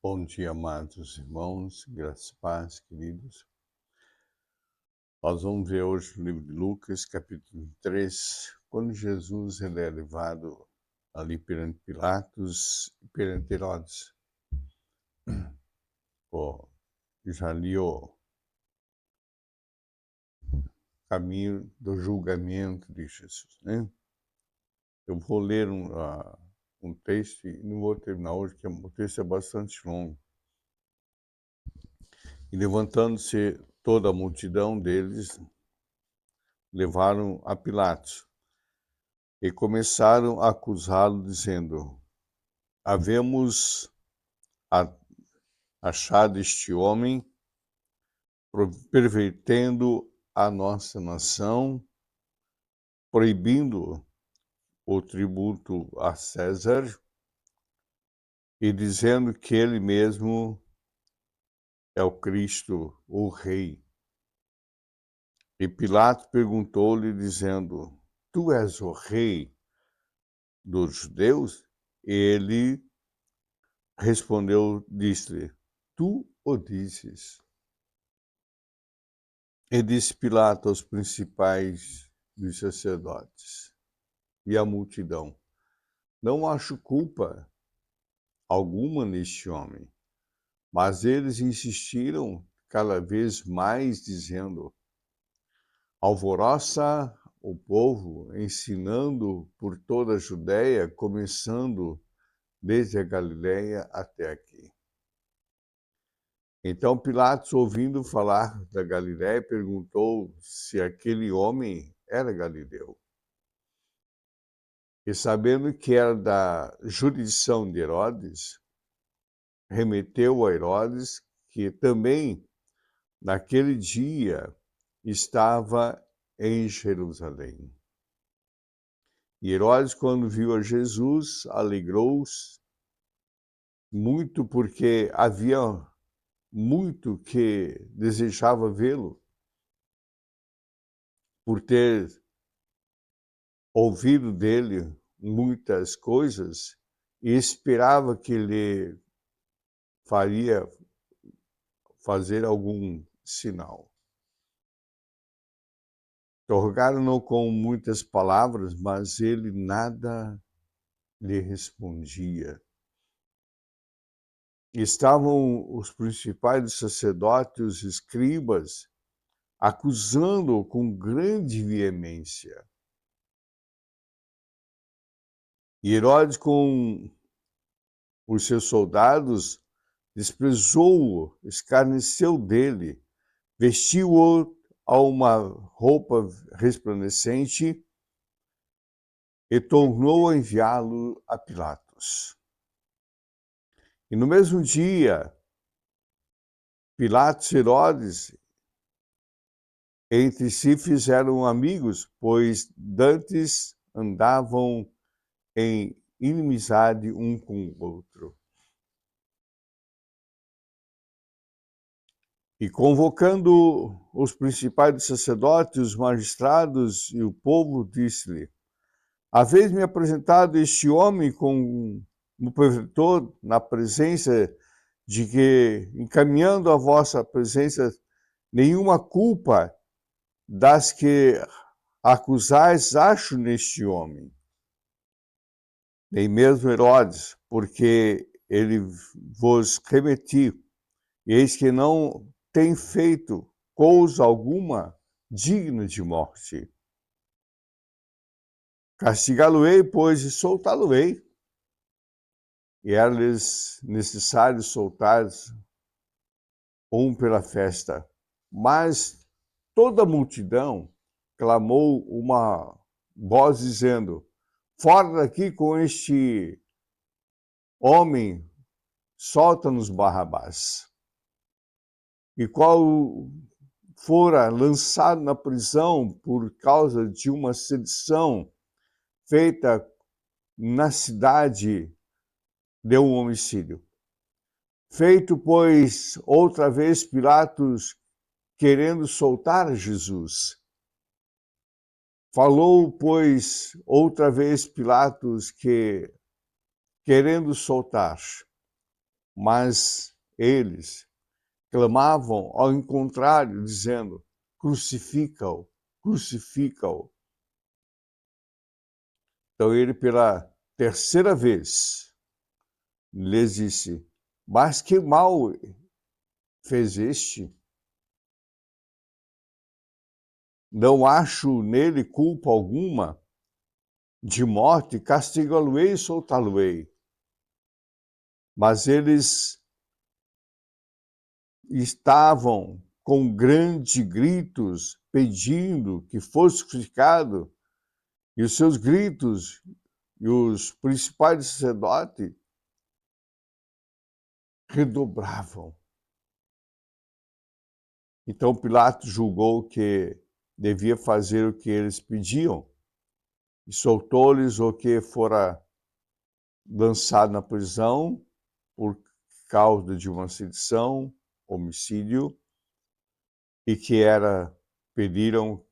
Bom dia, amados irmãos, graças e paz, queridos. Nós vamos ver hoje o livro de Lucas, capítulo 3, quando Jesus ele é levado ali perante Pilatos e perante Herodes. Já li o caminho do julgamento de Jesus, né? Eu vou ler um texto e não vou terminar hoje, porque o texto é bastante longo. E levantando-se toda a multidão deles, levaram a Pilatos e começaram a acusá-lo, dizendo: havemos achado este homem pervertendo a nossa nação, proibindo o tributo a César e dizendo que ele mesmo é o Cristo, o Rei. E Pilatos perguntou-lhe, dizendo: tu és o Rei dos judeus? E ele respondeu, disse-lhe: tu o dizes. E disse Pilatos aos principais dos sacerdotes e à multidão: não acho culpa alguma neste homem. Mas eles insistiram cada vez mais, dizendo: alvoroça o povo, ensinando por toda a Judéia, começando desde a Galiléia até aqui. Então Pilatos, ouvindo falar da Galiléia, perguntou se aquele homem era galileu. E sabendo que era da jurisdição de Herodes, remeteu a Herodes, que também naquele dia estava em Jerusalém. E Herodes, quando viu a Jesus, alegrou-se muito, porque havia muito que desejava vê-lo, por ter ouvido dele muitas coisas e esperava que ele faria fazer algum sinal. Interrogaram-no com muitas palavras, mas ele nada lhe respondia. Estavam os principais dos sacerdotes, os escribas, acusando-o com grande veemência. E Herodes, com os seus soldados, desprezou-o, escarneceu dele, vestiu-o a uma roupa resplandecente e tornou a enviá-lo a Pilatos. E no mesmo dia, Pilatos e Herodes entre si fizeram amigos, pois dantes andavam em inimizade um com o outro. E convocando os principais dos sacerdotes, os magistrados e o povo, disse-lhe: haveis-me apresentado este homem como pervertor na presença de que, encaminhando a vossa presença, nenhuma culpa das que acusais acho neste homem, nem mesmo Herodes, porque ele vos remeti, e eis que não tem feito coisa alguma digna de morte. Castigá-lo-ei, pois, e soltá-lo-ei. E era-lhes necessário soltar um pela festa. Mas toda a multidão clamou uma voz dizendo: fora daqui com este homem, solta-nos Barrabás. E qual fora lançado na prisão por causa de uma sedição feita na cidade de um homicídio. Feito, pois, outra vez Pilatos querendo soltar Jesus. Falou, pois, outra vez Pilatos que querendo soltar, Mas eles clamavam ao contrário, dizendo: crucifica-o, crucifica-o. Então ele, pela terceira vez, lhes disse: mas que mal fez este? Não acho nele culpa alguma de morte, castigá-lo-ei e soltá-lo-ei. Mas eles estavam com grandes gritos pedindo que fosse crucificado, e os seus gritos e os principais sacerdotes redobravam. Então Pilatos julgou que devia fazer o que eles pediam e soltou-lhes o que fora lançado na prisão por causa de uma sedição, homicídio, e que pediram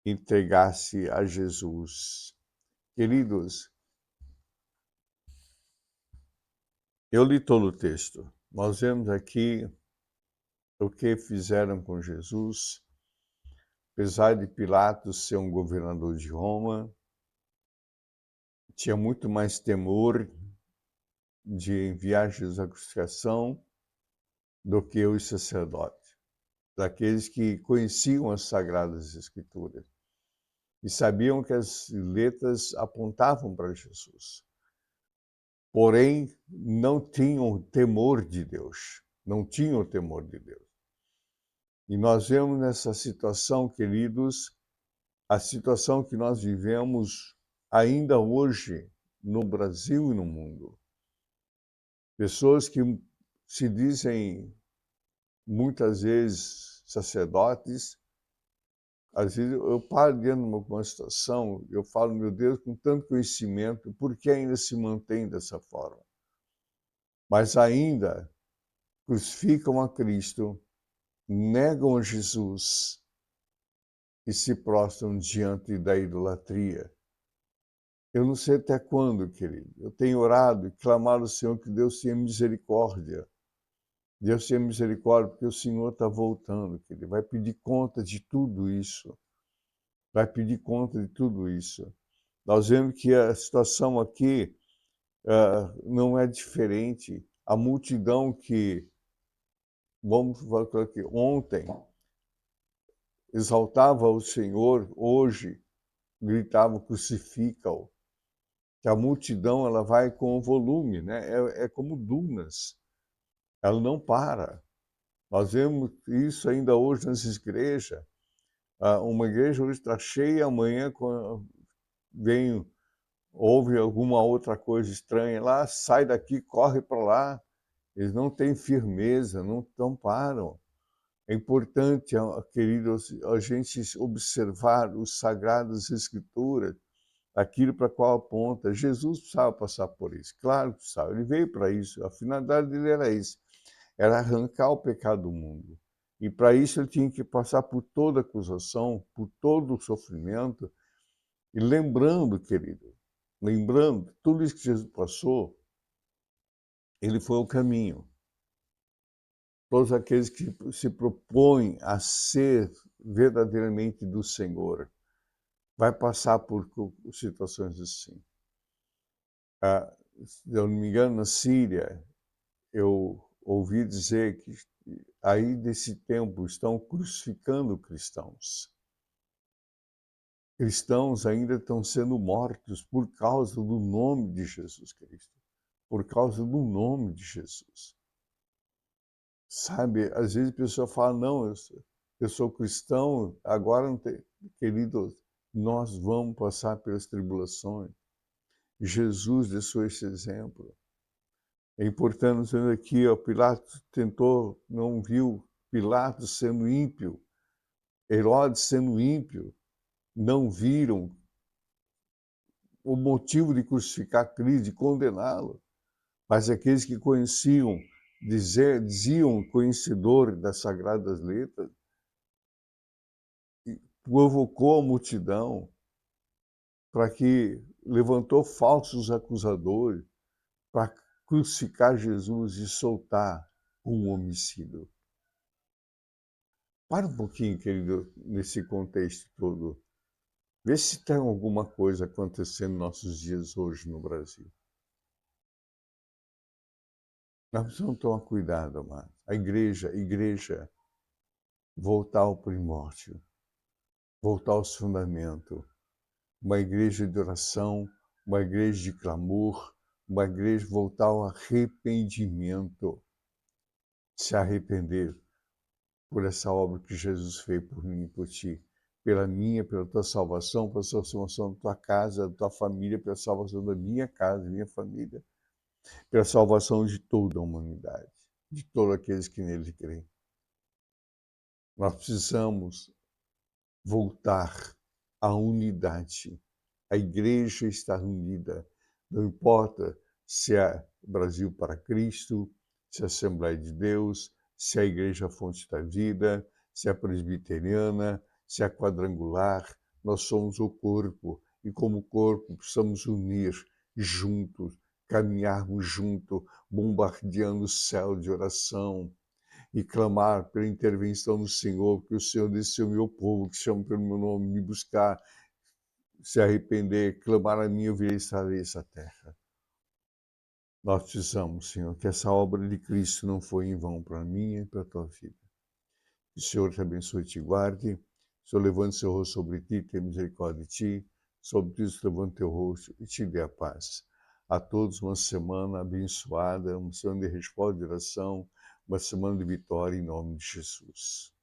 entregasse a Jesus. Queridos, eu li todo o texto. Nós vemos aqui o que fizeram com Jesus. Apesar de Pilatos ser um governador de Roma, tinha muito mais temor de enviar Jesus à crucificação do que os sacerdotes, daqueles que conheciam as Sagradas Escrituras e sabiam que as letras apontavam para Jesus. Porém, não tinham temor de Deus, não tinham temor de Deus. E nós vemos nessa situação, queridos, a situação que nós vivemos ainda hoje no Brasil e no mundo. Pessoas que se dizem muitas vezes sacerdotes, às vezes eu paro diante de uma situação, eu falo, meu Deus, com tanto conhecimento, por que ainda se mantém dessa forma? Mas ainda crucificam a Cristo, negam a Jesus e se prostram diante da idolatria. Eu não sei até quando, querido. Eu tenho orado e clamado ao Senhor que Deus tenha misericórdia. Deus tenha misericórdia, porque o Senhor está voltando, querido. Vai pedir conta de tudo isso. Vai pedir conta de tudo isso. Nós vemos que a situação aqui não é diferente. A multidão que, vamos falar aqui, ontem exaltava o Senhor, hoje gritava crucifica-o. Que a multidão ela vai com volume, né? É como dunas, ela não para. Nós vemos isso ainda hoje nas igrejas. Uma igreja hoje está cheia, amanhã houve alguma outra coisa estranha lá, sai daqui, corre para lá. Eles não têm firmeza, não param. É importante, queridos, a gente observar os sagradas escrituras, aquilo para qual aponta. Jesus precisava passar por isso, claro que precisava. Ele veio para isso, a finalidade dele era isso, era arrancar o pecado do mundo. E para isso ele tinha que passar por toda a acusação, por todo o sofrimento. E lembrando, querido, lembrando, tudo isso que Jesus passou, ele foi o caminho. Todos aqueles que se propõem a ser verdadeiramente do Senhor, vai passar por situações assim. Se eu não me engano, na Síria, eu ouvi dizer que aí desse tempo estão crucificando cristãos. Cristãos ainda estão sendo mortos por causa do nome de Jesus Cristo, por causa do nome de Jesus. Sabe, às vezes a pessoa fala, não, eu sou cristão, agora não tem. Querido, nós vamos passar pelas tribulações. Jesus deixou esse exemplo. É importante ver aqui, Pilatos tentou, não viu Pilatos sendo ímpio, Herodes sendo ímpio, não viram o motivo de crucificar Cristo, de condená-lo. Mas aqueles que conheciam, diziam conhecedor das Sagradas Letras, provocou a multidão para que levantou falsos acusadores, para crucificar Jesus e soltar um homicida. Para um pouquinho, querido, nesse contexto todo. Vê se tem alguma coisa acontecendo nos nossos dias hoje no Brasil. Nós precisamos tomar cuidado, amado. A igreja, voltar ao primórdio, voltar aos fundamentos. Uma igreja de oração, uma igreja de clamor, uma igreja voltar ao arrependimento. Se arrepender por essa obra que Jesus fez por mim e por ti. Pela tua salvação, pela salvação da tua casa, da tua família, pela salvação da minha casa, da minha família, pela salvação de toda a humanidade, de todos aqueles que nele creem. Nós precisamos voltar à unidade. A igreja está unida. Não importa se é Brasil para Cristo, se é Assembleia de Deus, se é a Igreja Fonte da Vida, se é presbiteriana, se é quadrangular, nós somos o corpo. E como corpo precisamos unir juntos, caminharmos juntos, bombardeando o céu de oração, e clamar pela intervenção do Senhor, que o Senhor disse ao meu povo, que chama pelo meu nome, me buscar, se arrepender, clamar a mim, eu virei e sararei essa terra. Nós precisamos, Senhor, que essa obra de Cristo não foi em vão para mim e para a tua vida. Que o Senhor te abençoe e te guarde. O Senhor levante seu rosto sobre ti, tenha misericórdia de ti. Sobre ti, levante teu rosto e te dê a paz. A todos uma semana abençoada, uma semana de resposta de oração, uma semana de vitória em nome de Jesus.